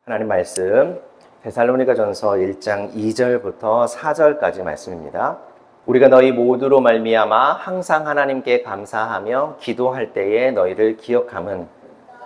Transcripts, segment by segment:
하나님 말씀 데살로니가전서 1장 2절부터 4절까지 말씀입니다. 우리가 너희 모두로 말미암아 항상 하나님께 감사하며 기도할 때에 너희를 기억함은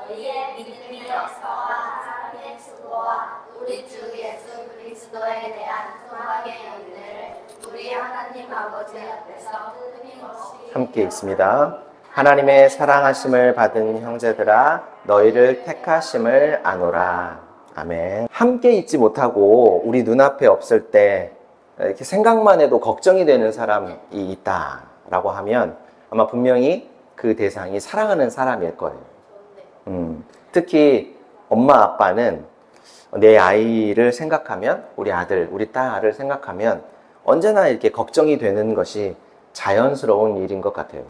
너희의 믿음의 역사와 사랑의 수고와 우리 주 예수 그리스도에 대한 소망의 연대를 우리 하나님 아버지 앞에서 끊임없이 함께 있습니다. 하나님의 사랑하심을 받은 형제들아 너희를 택하심을 아노라. 아멘. 함께 있지 못하고 우리 눈앞에 없을 때 이렇게 생각만 해도 걱정이 되는 사람이 있다라고 하면 아마 분명히 그 대상이 사랑하는 사람일 거예요. 특히 엄마 아빠는 내 아이를 생각하면, 우리 아들, 우리 딸을 생각하면 언제나 이렇게 걱정이 되는 것이 자연스러운 일인 것 같아요.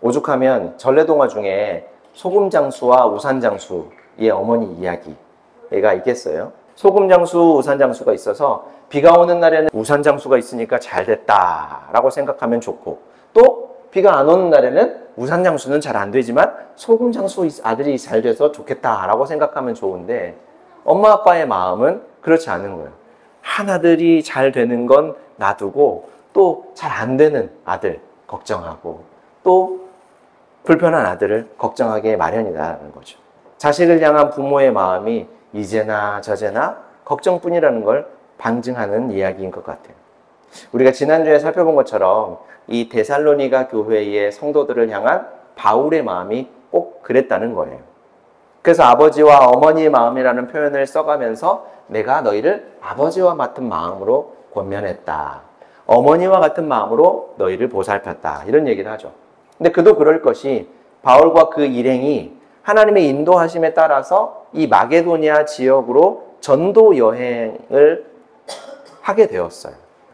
오죽하면 전래동화 중에 소금장수와 우산장수의 어머니 이야기가 있겠어요. 소금장수, 우산장수가 있어서 비가 오는 날에는 우산장수가 있으니까 잘 됐다라고 생각하면 좋고, 또 비가 안 오는 날에는 우산장수는 잘 안 되지만 소금장수 아들이 잘 돼서 좋겠다라고 생각하면 좋은데, 엄마 아빠의 마음은 그렇지 않은 거예요. 한 아들이 잘 되는 건 놔두고 또 잘 안 되는 아들 걱정하고 또 불편한 아들을 걱정하게 마련이라는 거죠. 자식을 향한 부모의 마음이 이제나 저제나 걱정뿐이라는 걸 방증하는 이야기인 것 같아요. 우리가 지난주에 살펴본 것처럼 이 데살로니가 교회의 성도들을 향한 바울의 마음이 꼭 그랬다는 거예요. 그래서 아버지와 어머니의 마음이라는 표현을 써가면서 내가 너희를 아버지와 같은 마음으로 권면했다. 어머니와 같은 마음으로 너희를 보살폈다. 이런 얘기를 하죠. 근데 그도 그럴 것이 바울과 그 일행이 하나님의 인도하심에 따라서 이 마게도니아 지역으로 전도 여행을 하게 되었어요.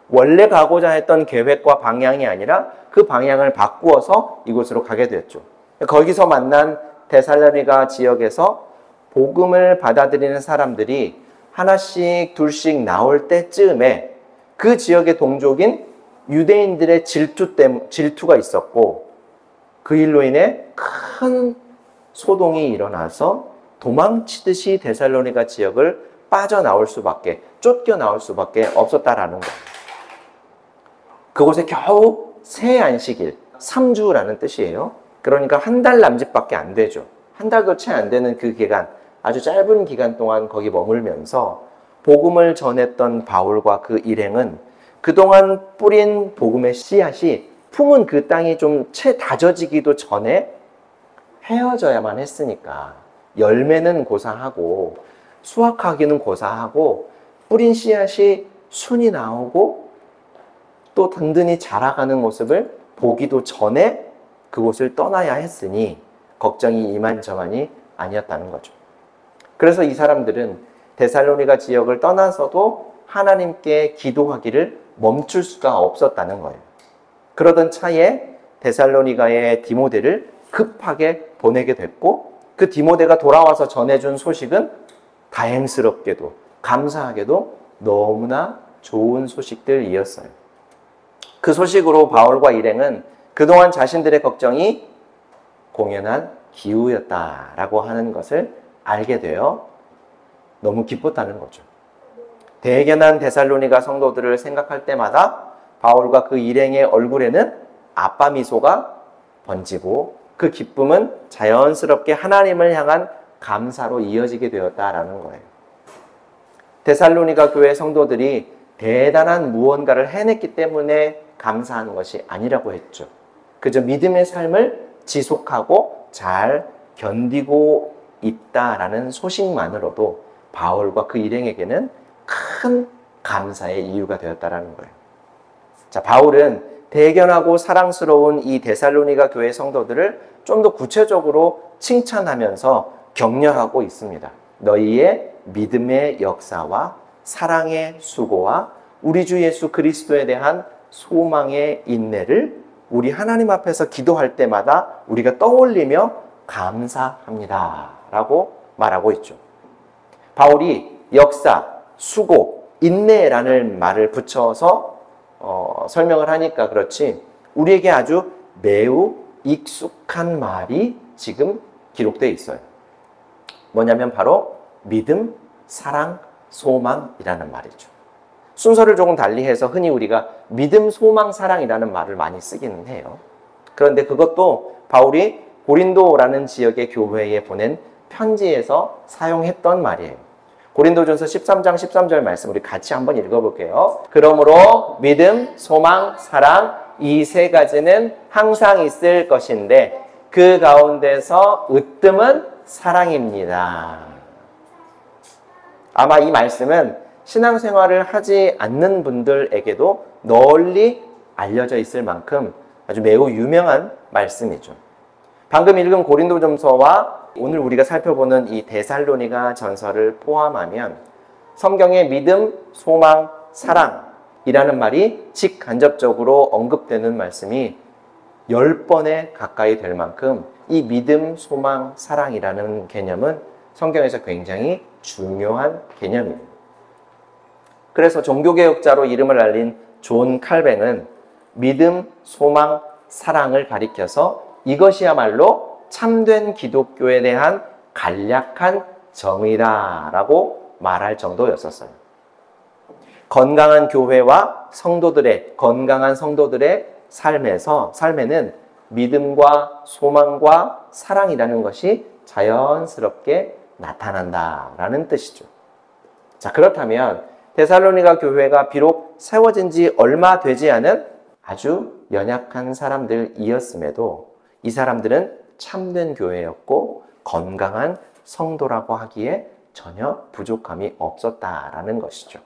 원래 가고자 했던 계획과 방향이 아니라 그 방향을 바꾸어서 이곳으로 가게 되었죠. 거기서 만난 데살로니가 지역에서 복음을 받아들이는 사람들이 하나씩 둘씩 나올 때쯤에 그 지역의 동족인 유대인들의 질투가 있었고, 그 일로 인해 큰 소동이 일어나서 도망치듯이 데살로니가 지역을 빠져나올 수밖에, 쫓겨나올 수밖에 없었다라는 거예요. 그곳에 겨우 새 안식일, 3주라는 뜻이에요. 그러니까 한 달 남짓밖에 안 되죠. 한 달도 채 안 되는 그 기간, 아주 짧은 기간 동안 거기 머물면서 복음을 전했던 바울과 그 일행은 그동안 뿌린 복음의 씨앗이 품은 그 땅이 좀 채 다져지기도 전에 헤어져야만 했으니까 열매는 고사하고 수확하기는 고사하고 뿌린 씨앗이 순이 나오고 또 든든히 자라가는 모습을 보기도 전에 그곳을 떠나야 했으니 걱정이 이만저만이 아니었다는 거죠. 그래서 이 사람들은 데살로니가 지역을 떠나서도 하나님께 기도하기를 멈출 수가 없었다는 거예요. 그러던 차에 데살로니가의 디모데를 급하게 보내게 됐고, 그 디모데가 돌아와서 전해준 소식은 다행스럽게도 감사하게도 너무나 좋은 소식들이었어요. 그 소식으로 바울과 일행은 그동안 자신들의 걱정이 공연한 기우였다라고 하는 것을 알게 되어 너무 기뻤다는 거죠. 대견한 데살로니가 성도들을 생각할 때마다 바울과 그 일행의 얼굴에는 아빠 미소가 번지고 그 기쁨은 자연스럽게 하나님을 향한 감사로 이어지게 되었다라는 거예요. 데살로니가 교회 성도들이 대단한 무언가를 해냈기 때문에 감사하는 것이 아니라고 했죠. 그저 믿음의 삶을 지속하고 잘 견디고 있다라는 소식만으로도 바울과 그 일행에게는 큰 감사의 이유가 되었다라는 거예요. 자, 바울은 대견하고 사랑스러운 이 데살로니가 교회 성도들을 좀 더 구체적으로 칭찬하면서 격려하고 있습니다. 너희의 믿음의 역사와 사랑의 수고와 우리 주 예수 그리스도에 대한 소망의 인내를 우리 하나님 앞에서 기도할 때마다 우리가 떠올리며 감사합니다 라고 말하고 있죠. 바울이 역사, 수고, 인내라는 말을 붙여서 설명을 하니까 그렇지, 우리에게 아주 매우 익숙한 말이 지금 기록되어 있어요. 뭐냐면 바로 믿음, 사랑, 소망이라는 말이죠. 순서를 조금 달리해서 흔히 우리가 믿음, 소망, 사랑이라는 말을 많이 쓰기는 해요. 그런데 그것도 바울이 고린도라는 지역의 교회에 보낸 편지에서 사용했던 말이에요. 고린도전서 13장 13절 말씀 우리 같이 한번 읽어볼게요. 그러므로 믿음, 소망, 사랑 이 세 가지는 항상 있을 것인데 그 가운데서 으뜸은 사랑입니다. 아마 이 말씀은 신앙생활을 하지 않는 분들에게도 널리 알려져 있을 만큼 아주 매우 유명한 말씀이죠. 방금 읽은 고린도전서와 오늘 우리가 살펴보는 이 데살로니가 전서를 포함하면 성경의 믿음, 소망, 사랑이라는 말이 직간접적으로 언급되는 말씀이 10번에 가까이 될 만큼 이 믿음, 소망, 사랑이라는 개념은 성경에서 굉장히 중요한 개념입니다. 그래서 종교개혁자로 이름을 알린 존 칼뱅은 믿음, 소망, 사랑을 가리켜서 이것이야말로 참된 기독교에 대한 간략한 정의다라고 말할 정도였었어요. 건강한 교회와 건강한 성도들의 삶에는 믿음과 소망과 사랑이라는 것이 자연스럽게 나타난다라는 뜻이죠. 자, 그렇다면 데살로니가 교회가 비록 세워진 지 얼마 되지 않은 아주 연약한 사람들이었음에도 이 사람들은 참된 교회였고 건강한 성도라고 하기에 전혀 부족함이 없었다라는 것이죠.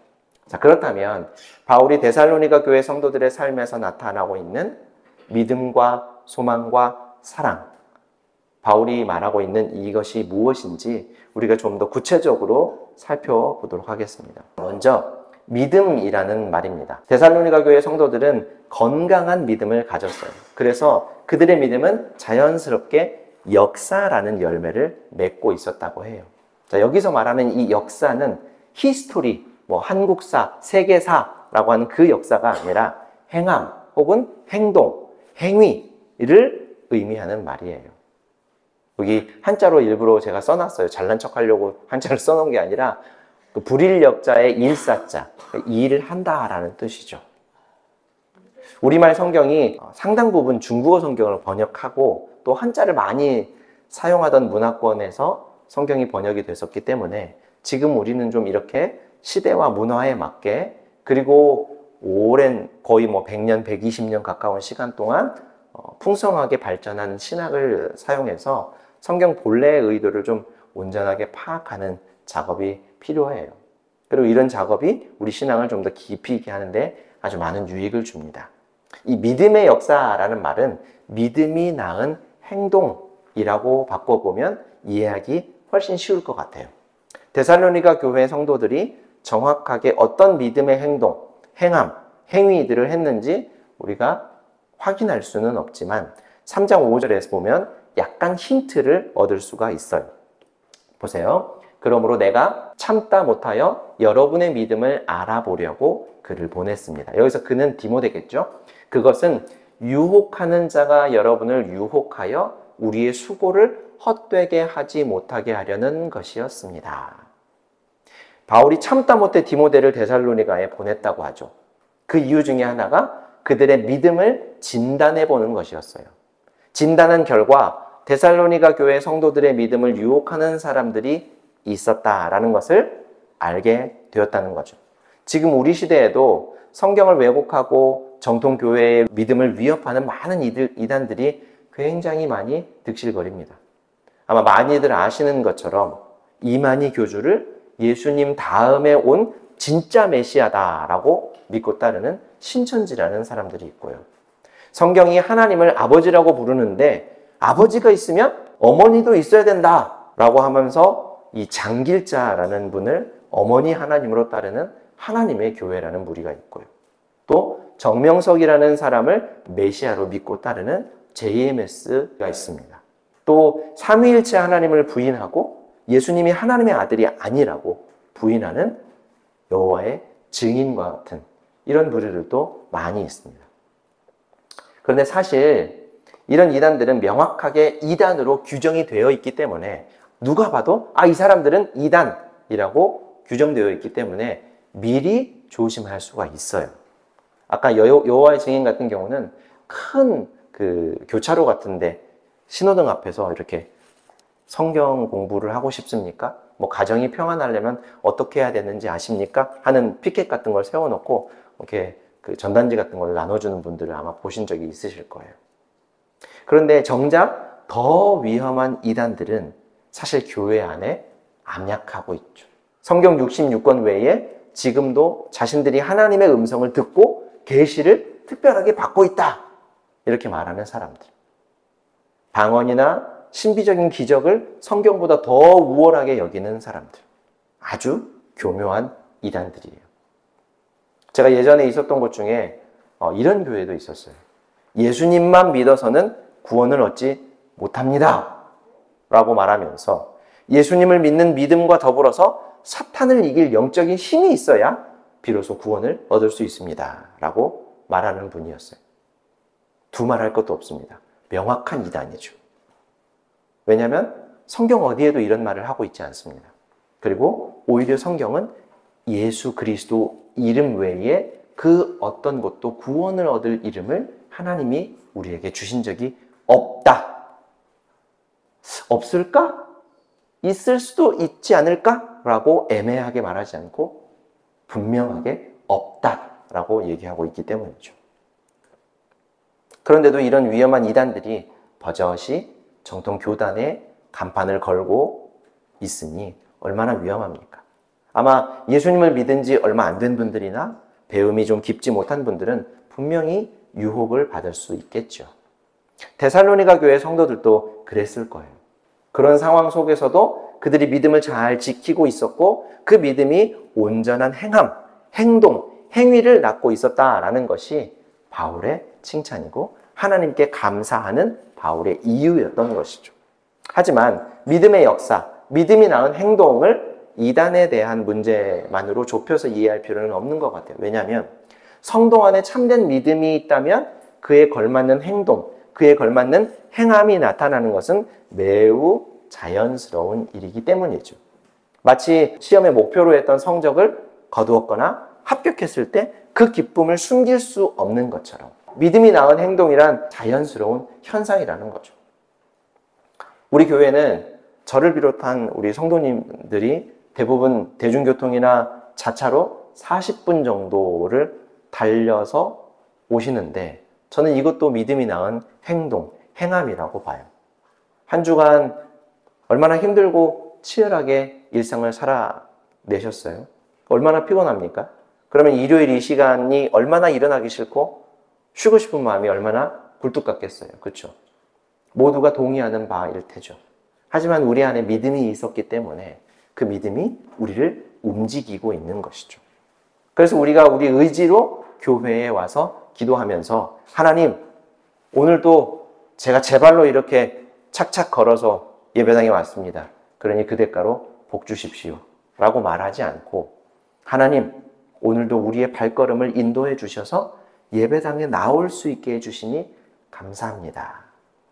자, 그렇다면 바울이 데살로니가 교회 성도들의 삶에서 나타나고 있는 믿음과 소망과 사랑, 바울이 말하고 있는 이것이 무엇인지 우리가 좀 더 구체적으로 살펴보도록 하겠습니다. 먼저 믿음이라는 말입니다. 데살로니가 교회 성도들은 건강한 믿음을 가졌어요. 그래서 그들의 믿음은 자연스럽게 역사라는 열매를 맺고 있었다고 해요. 자, 여기서 말하는 이 역사는 히스토리, 한국사, 세계사라고 하는 그 역사가 아니라 행함 혹은 행동, 행위를 의미하는 말이에요. 여기 한자로 일부러 제가 써놨어요. 잘난 척하려고 한자를 써놓은 게 아니라 그 불일역자의 일사자, 일을 한다라는 뜻이죠. 우리말 성경이 상당 부분 중국어 성경을 번역하고 또 한자를 많이 사용하던 문화권에서 성경이 번역이 됐었기 때문에 지금 우리는 좀 이렇게 시대와 문화에 맞게 그리고 오랜 거의 100년, 120년 가까운 시간 동안 풍성하게 발전한 신학을 사용해서 성경 본래의 의도를 좀 온전하게 파악하는 작업이 필요해요. 그리고 이런 작업이 우리 신앙을 좀 더 깊이 있게 하는데 아주 많은 유익을 줍니다. 이 믿음의 역사라는 말은 믿음이 낳은 행동이라고 바꿔보면 이해하기 훨씬 쉬울 것 같아요. 데살로니가 교회 성도들이 정확하게 어떤 믿음의 행동, 행함, 행위들을 했는지 우리가 확인할 수는 없지만 3장 5절에서 보면 약간 힌트를 얻을 수가 있어요. 보세요. 그러므로 내가 참다 못하여 여러분의 믿음을 알아보려고 그를 보냈습니다. 여기서 그는 디모데겠죠. 그것은 유혹하는 자가 여러분을 유혹하여 우리의 수고를 헛되게 하지 못하게 하려는 것이었습니다. 바울이 참다 못해 디모데를 데살로니가에 보냈다고 하죠. 그 이유 중에 하나가 그들의 믿음을 진단해 보는 것이었어요. 진단한 결과 데살로니가 교회 성도들의 믿음을 유혹하는 사람들이 있었다라는 것을 알게 되었다는 거죠. 지금 우리 시대에도 성경을 왜곡하고 정통교회의 믿음을 위협하는 많은 이단들이 굉장히 많이 득실거립니다. 아마 많이들 아시는 것처럼 이만희 교주를 예수님 다음에 온 진짜 메시아다라고 믿고 따르는 신천지라는 사람들이 있고요. 성경이 하나님을 아버지라고 부르는데 아버지가 있으면 어머니도 있어야 된다라고 하면서 이 장길자라는 분을 어머니 하나님으로 따르는 하나님의 교회라는 무리가 있고요. 또 정명석이라는 사람을 메시아로 믿고 따르는 JMS가 있습니다. 또 삼위일체 하나님을 부인하고 예수님이 하나님의 아들이 아니라고 부인하는 여호와의 증인과 같은 이런 무리들도 많이 있습니다. 그런데 사실 이런 이단들은 명확하게 이단으로 규정이 되어 있기 때문에 누가 봐도 이 사람들은 이단이라고 규정되어 있기 때문에 미리 조심할 수가 있어요. 아까 여호와의 증인 같은 경우는 큰 그 교차로 같은데 신호등 앞에서 이렇게 성경 공부를 하고 싶습니까? 뭐 가정이 평안하려면 어떻게 해야 되는지 아십니까? 하는 피켓 같은 걸 세워놓고 이렇게 그 전단지 같은 걸 나눠주는 분들을 아마 보신 적이 있으실 거예요. 그런데 정작 더 위험한 이단들은 사실 교회 안에 암약하고 있죠. 성경 66권 외에 지금도 자신들이 하나님의 음성을 듣고 계시를 특별하게 받고 있다, 이렇게 말하는 사람들. 방언이나 신비적인 기적을 성경보다 더 우월하게 여기는 사람들. 아주 교묘한 이단들이에요. 제가 예전에 있었던 곳 중에 이런 교회도 있었어요. 예수님만 믿어서는 구원을 얻지 못합니다 라고 말하면서 예수님을 믿는 믿음과 더불어서 사탄을 이길 영적인 힘이 있어야 비로소 구원을 얻을 수 있습니다 라고 말하는 분이었어요. 두말할 것도 없습니다. 명확한 이단이죠. 왜냐하면 성경 어디에도 이런 말을 하고 있지 않습니다. 그리고 오히려 성경은 예수 그리스도 이름 외에 그 어떤 것도 구원을 얻을 이름을 하나님이 우리에게 주신 적이 없다. 없을까? 있을 수도 있지 않을까? 라고 애매하게 말하지 않고 분명하게 없다라고 얘기하고 있기 때문이죠. 그런데도 이런 위험한 이단들이 버젓이 정통 교단에 간판을 걸고 있으니 얼마나 위험합니까? 아마 예수님을 믿은 지 얼마 안 된 분들이나 배움이 좀 깊지 못한 분들은 분명히 유혹을 받을 수 있겠죠. 데살로니가 교회 성도들도 그랬을 거예요. 그런 상황 속에서도 그들이 믿음을 잘 지키고 있었고 그 믿음이 온전한 행함, 행동, 행위를 낳고 있었다라는 것이 바울의 칭찬이고 하나님께 감사하는 바울의 이유였던 것이죠. 하지만 믿음의 역사, 믿음이 낳은 행동을 이단에 대한 문제만으로 좁혀서 이해할 필요는 없는 것 같아요. 왜냐하면 성도 안에 참된 믿음이 있다면 그에 걸맞는 행동, 그에 걸맞는 행함이 나타나는 것은 매우 자연스러운 일이기 때문이죠. 마치 시험의 목표로 했던 성적을 거두었거나 합격했을 때 그 기쁨을 숨길 수 없는 것처럼 믿음이 낳은 행동이란 자연스러운 현상이라는 거죠. 우리 교회는 저를 비롯한 우리 성도님들이 대부분 대중교통이나 자차로 40분 정도를 달려서 오시는데 저는 이것도 믿음이 낳은 행동, 행함이라고 봐요. 한 주간 얼마나 힘들고 치열하게 일상을 살아내셨어요? 얼마나 피곤합니까? 그러면 일요일 이 시간이 얼마나 일어나기 싫고 쉬고 싶은 마음이 얼마나 굴뚝 같겠어요. 그렇죠? 모두가 동의하는 바일 테죠. 하지만 우리 안에 믿음이 있었기 때문에 그 믿음이 우리를 움직이고 있는 것이죠. 그래서 우리가 우리 의지로 교회에 와서 기도하면서 하나님, 오늘도 제가 제 발로 이렇게 착착 걸어서 예배당에 왔습니다. 그러니 그 대가로 복 주십시오 라고 말하지 않고 하나님, 오늘도 우리의 발걸음을 인도해 주셔서 예배당에 나올 수 있게 해주시니 감사합니다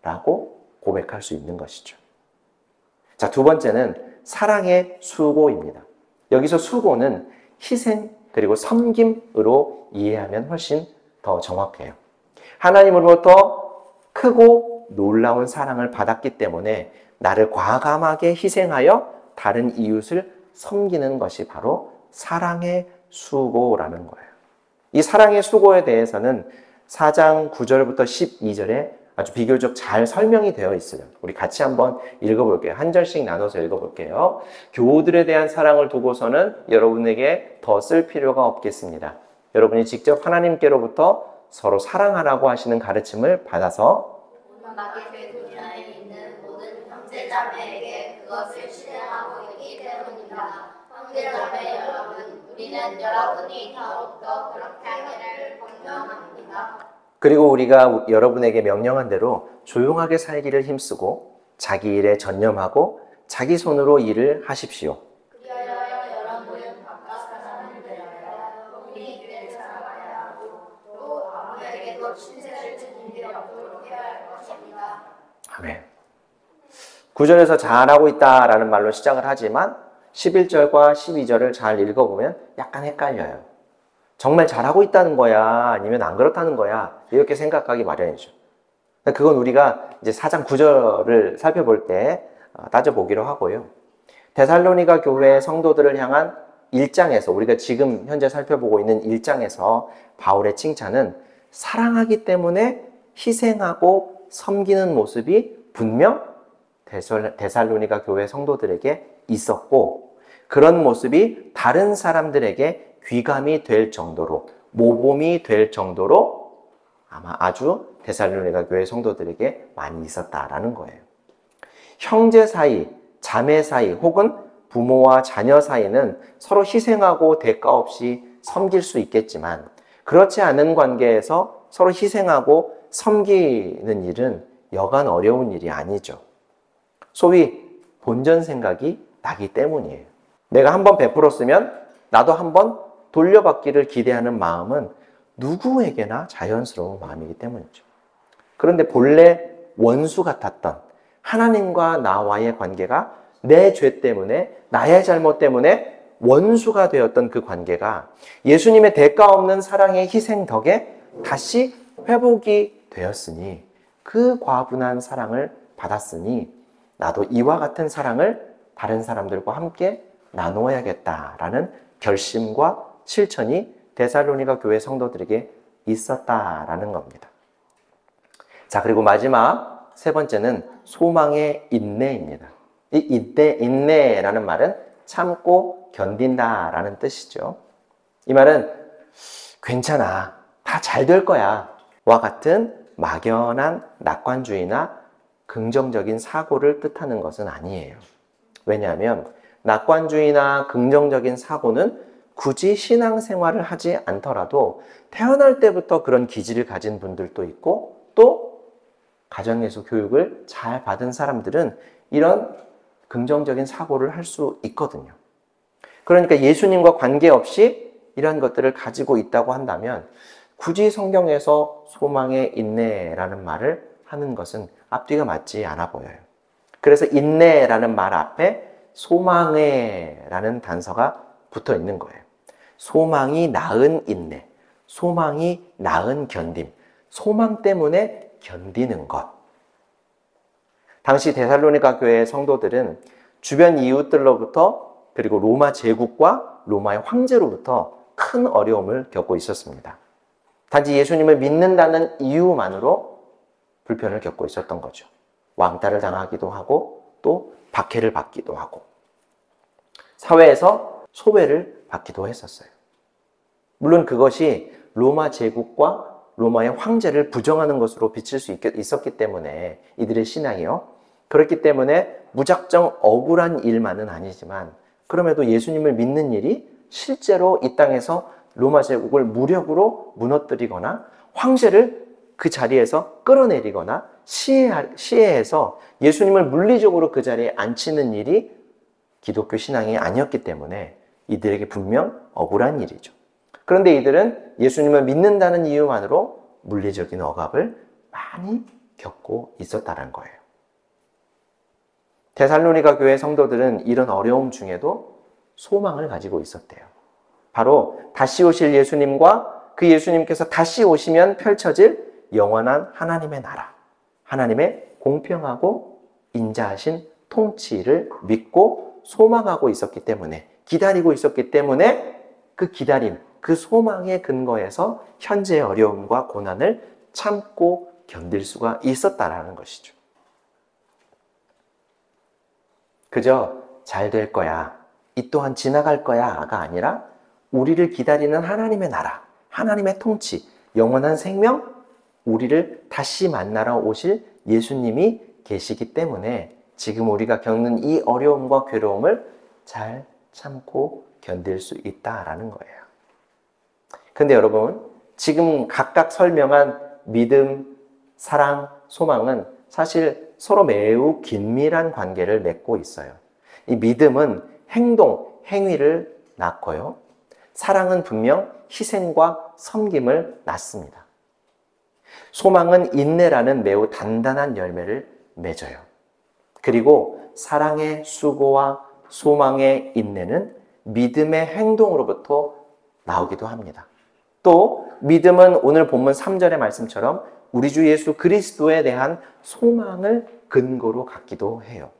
라고 고백할 수 있는 것이죠. 자, 두 번째는 사랑의 수고입니다. 여기서 수고는 희생 그리고 섬김으로 이해하면 훨씬 더 정확해요. 하나님으로부터 크고 놀라운 사랑을 받았기 때문에 나를 과감하게 희생하여 다른 이웃을 섬기는 것이 바로 사랑의 수고라는 거예요. 이 사랑의 수고에 대해서는 4장 9절부터 12절에 아주 비교적 잘 설명이 되어 있어요. 우리 같이 한번 읽어볼게요. 한 절씩 나눠서 읽어볼게요. 교우들에 대한 사랑을 두고서는 여러분에게 더 쓸 필요가 없겠습니다. 여러분이 직접 하나님께로부터 서로 사랑하라고 하시는 가르침을 받아서 마게 분야에 있는 모든 형제자매에게 그것을 실행하고 있기 때문입니다. 형제자매 여러분, 우리는 여러분이 더욱더 그렇게 하기를 권면합니다. 그리고 우리가 여러분에게 명령한 대로 조용하게 살기를 힘쓰고 자기 일에 전념하고 자기 손으로 일을 하십시오. 그리하여 여러분은 바깥 사람을 대하여 우리 교회를 사랑하여야 하고 또 아무에게도 신세를 지는 일이 없도록 해야 할 것입니다. 아멘. 9절에서 잘하고 있다라는 말로 시작을 하지만 11절과 12절을 잘 읽어보면 약간 헷갈려요. 정말 잘하고 있다는 거야? 아니면 안 그렇다는 거야? 이렇게 생각하기 마련이죠. 그건 우리가 이제 4장 9절을 살펴볼 때 따져보기로 하고요. 데살로니가 교회 성도들을 향한 1장에서, 우리가 지금 현재 살펴보고 있는 1장에서 바울의 칭찬은 사랑하기 때문에 희생하고 섬기는 모습이 분명 데살로니가 교회 성도들에게 있었고, 그런 모습이 다른 사람들에게 귀감이 될 정도로, 모범이 될 정도로 아마 아주 데살로니가 교회 성도들에게 많이 있었다라는 거예요. 형제 사이, 자매 사이, 혹은 부모와 자녀 사이는 서로 희생하고 대가 없이 섬길 수 있겠지만, 그렇지 않은 관계에서 서로 희생하고 섬기는 일은 여간 어려운 일이 아니죠. 소위 본전 생각이 나기 때문이에요. 내가 한번 베풀었으면 나도 한번 돌려받기를 기대하는 마음은 누구에게나 자연스러운 마음이기 때문이죠. 그런데 본래 원수 같았던 하나님과 나와의 관계가 내 죄 때문에, 나의 잘못 때문에 원수가 되었던 그 관계가 예수님의 대가 없는 사랑의 희생 덕에 다시 회복이 되었으니, 그 과분한 사랑을 받았으니 나도 이와 같은 사랑을 다른 사람들과 함께 나누어야겠다라는 결심과 실천이 데살로니가 교회 성도들에게 있었다라는 겁니다. 자, 그리고 마지막 세 번째는 소망의 인내입니다. 이 인내라는 말은 참고 견딘다라는 뜻이죠. 이 말은 괜찮아, 다 잘 될 거야 와 같은 막연한 낙관주의나 긍정적인 사고를 뜻하는 것은 아니에요. 왜냐하면 낙관주의나 긍정적인 사고는 굳이 신앙생활을 하지 않더라도 태어날 때부터 그런 기질을 가진 분들도 있고, 또 가정에서 교육을 잘 받은 사람들은 이런 긍정적인 사고를 할 수 있거든요. 그러니까 예수님과 관계없이 이런 것들을 가지고 있다고 한다면 굳이 성경에서 소망의 인내라는 말을 하는 것은 앞뒤가 맞지 않아 보여요. 그래서 인내라는 말 앞에 소망의라는 단서가 붙어 있는 거예요. 소망이 낳은 인내, 소망이 낳은 견딤, 소망 때문에 견디는 것. 당시 데살로니가 교회의 성도들은 주변 이웃들로부터, 그리고 로마 제국과 로마의 황제로부터 큰 어려움을 겪고 있었습니다. 단지 예수님을 믿는다는 이유만으로 불편을 겪고 있었던 거죠. 왕따를 당하기도 하고 또 박해를 받기도 하고 사회에서 소외를 받기도 했었어요. 물론 그것이 로마 제국과 로마의 황제를 부정하는 것으로 비칠 수 있었기 때문에, 이들의 신앙이요, 그렇기 때문에 무작정 억울한 일만은 아니지만, 그럼에도 예수님을 믿는 일이 실제로 이 땅에서 로마 제국을 무력으로 무너뜨리거나 황제를 그 자리에서 끌어내리거나 시해해서 예수님을 물리적으로 그 자리에 앉히는 일이 기독교 신앙이 아니었기 때문에 이들에게 분명 억울한 일이죠. 그런데 이들은 예수님을 믿는다는 이유만으로 물리적인 억압을 많이 겪고 있었다는 거예요. 데살로니가 교회 성도들은 이런 어려움 중에도 소망을 가지고 있었대요. 바로 다시 오실 예수님과 그 예수님께서 다시 오시면 펼쳐질 영원한 하나님의 나라, 하나님의 공평하고 인자하신 통치를 믿고 소망하고 있었기 때문에, 기다리고 있었기 때문에 그 기다림, 그 소망의 근거에서 현재의 어려움과 고난을 참고 견딜 수가 있었다라는 것이죠. 그저 잘 될 거야, 이 또한 지나갈 거야가 아니라 우리를 기다리는 하나님의 나라, 하나님의 통치, 영원한 생명, 우리를 다시 만나러 오실 예수님이 계시기 때문에 지금 우리가 겪는 이 어려움과 괴로움을 잘 참고 견딜 수 있다라는 거예요. 근데 여러분, 지금 각각 설명한 믿음, 사랑, 소망은 사실 서로 매우 긴밀한 관계를 맺고 있어요. 이 믿음은 행동, 행위를 낳고요. 사랑은 분명 희생과 섬김을 낳습니다. 소망은 인내라는 매우 단단한 열매를 맺어요. 그리고 사랑의 수고와 소망의 인내는 믿음의 행동으로부터 나오기도 합니다. 또 믿음은 오늘 본문 3절의 말씀처럼 우리 주 예수 그리스도에 대한 소망을 근거로 갖기도 해요.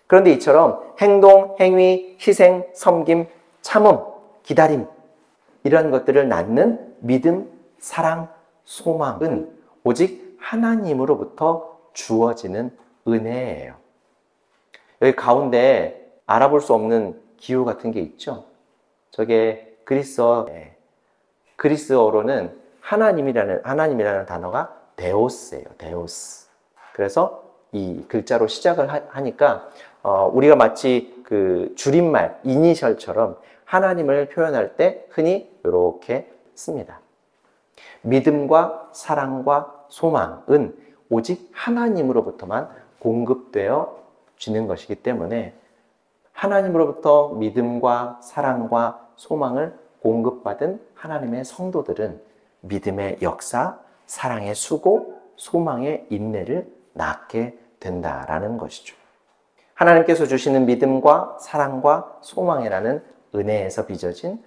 그런데 이처럼 행동, 행위, 희생, 섬김, 참음, 기다림 이런 것들을 낳는 믿음, 사랑, 소망은 오직 하나님으로부터 주어지는 은혜예요. 여기 가운데 알아볼 수 없는 기호 같은 게 있죠. 저게 그리스어로는 하나님이라는 단어가 데오스예요. 데오스. 그래서 이 글자로 시작을 하니까 우리가 마치 그 줄임말, 이니셜처럼 하나님을 표현할 때 흔히 이렇게 씁니다. 믿음과 사랑과 소망은 오직 하나님으로부터만 공급되어 지는 것이기 때문에 하나님으로부터 믿음과 사랑과 소망을 공급받은 하나님의 성도들은 믿음의 역사, 사랑의 수고, 소망의 인내를 낳게 된다라는 것이죠. 하나님께서 주시는 믿음과 사랑과 소망이라는 은혜에서 빚어진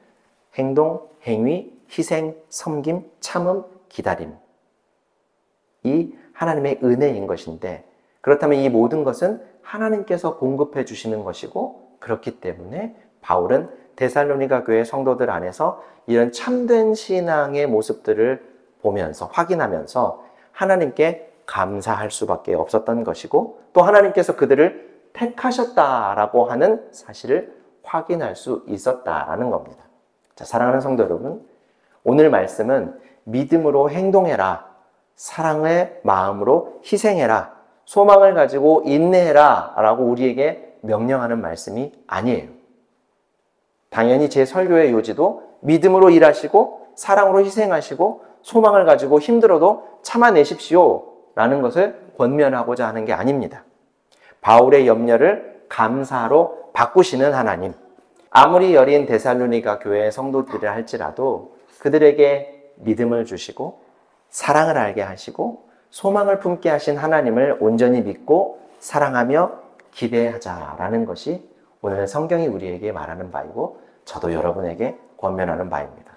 행동, 행위, 희생, 섬김, 참음, 기다림. 이 하나님의 은혜인 것인데 그렇다면 이 모든 것은 하나님께서 공급해 주시는 것이고 그렇기 때문에 바울은 데살로니가 교회 성도들 안에서 이런 참된 신앙의 모습들을 보면서 확인하면서 하나님께 감사할 수밖에 없었던 것이고 또 하나님께서 그들을 택하셨다라고 하는 사실을 확인할 수 있었다라는 겁니다. 자, 사랑하는 성도 여러분, 오늘 말씀은 믿음으로 행동해라, 사랑의 마음으로 희생해라, 소망을 가지고 인내해라 라고 우리에게 명령하는 말씀이 아니에요. 당연히 제 설교의 요지도 믿음으로 일하시고 사랑으로 희생하시고 소망을 가지고 힘들어도 참아내십시오 라는 것을 권면하고자 하는 게 아닙니다. 바울의 염려를 감사로 바꾸시는 하나님, 아무리 여린 데살로니가 교회의 성도들이라 할지라도 그들에게 믿음을 주시고 사랑을 알게 하시고 소망을 품게 하신 하나님을 온전히 믿고 사랑하며 기대하자라는 것이 오늘 성경이 우리에게 말하는 바이고 저도 여러분에게 권면하는 바입니다.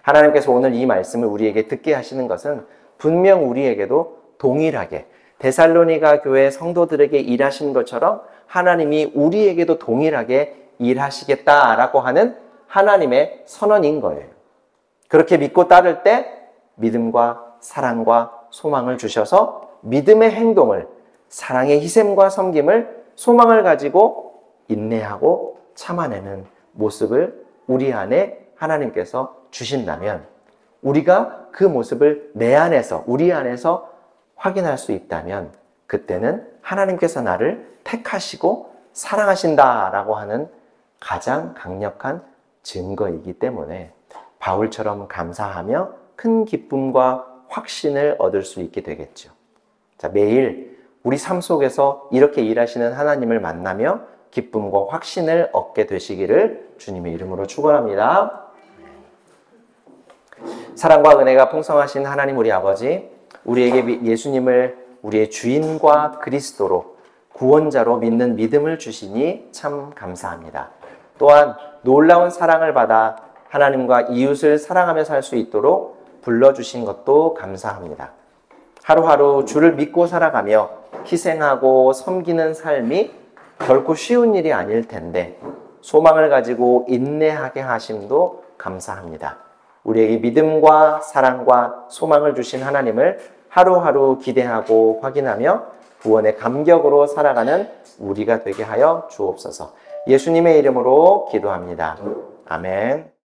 하나님께서 오늘 이 말씀을 우리에게 듣게 하시는 것은 분명 우리에게도 동일하게 데살로니가 교회 성도들에게 일하신 것처럼 하나님이 우리에게도 동일하게 일하시겠다라고 하는 하나님의 선언인 거예요. 그렇게 믿고 따를 때 믿음과 사랑과 소망을 주셔서 믿음의 행동을, 사랑의 희생과 섬김을, 소망을 가지고 인내하고 참아내는 모습을 우리 안에 하나님께서 주신다면 우리가 그 모습을 내 안에서, 우리 안에서 확인할 수 있다면 그때는 하나님께서 나를 택하시고 사랑하신다라고 하는 가장 강력한 증거이기 때문에 바울처럼 감사하며 큰 기쁨과 확신을 얻을 수 있게 되겠죠. 자, 매일 우리 삶 속에서 이렇게 일하시는 하나님을 만나며 기쁨과 확신을 얻게 되시기를 주님의 이름으로 축원합니다. 사랑과 은혜가 풍성하신 하나님 우리 아버지, 우리에게 예수님을 우리의 주인과 그리스도로 구원자로 믿는 믿음을 주시니 참 감사합니다. 또한 놀라운 사랑을 받아 하나님과 이웃을 사랑하며 살 수 있도록 불러주신 것도 감사합니다. 하루하루 주를 믿고 살아가며 희생하고 섬기는 삶이 결코 쉬운 일이 아닐 텐데 소망을 가지고 인내하게 하심도 감사합니다. 우리에게 믿음과 사랑과 소망을 주신 하나님을 하루하루 기대하고 확인하며 구원의 감격으로 살아가는 우리가 되게 하여 주옵소서. 예수님의 이름으로 기도합니다. 아멘.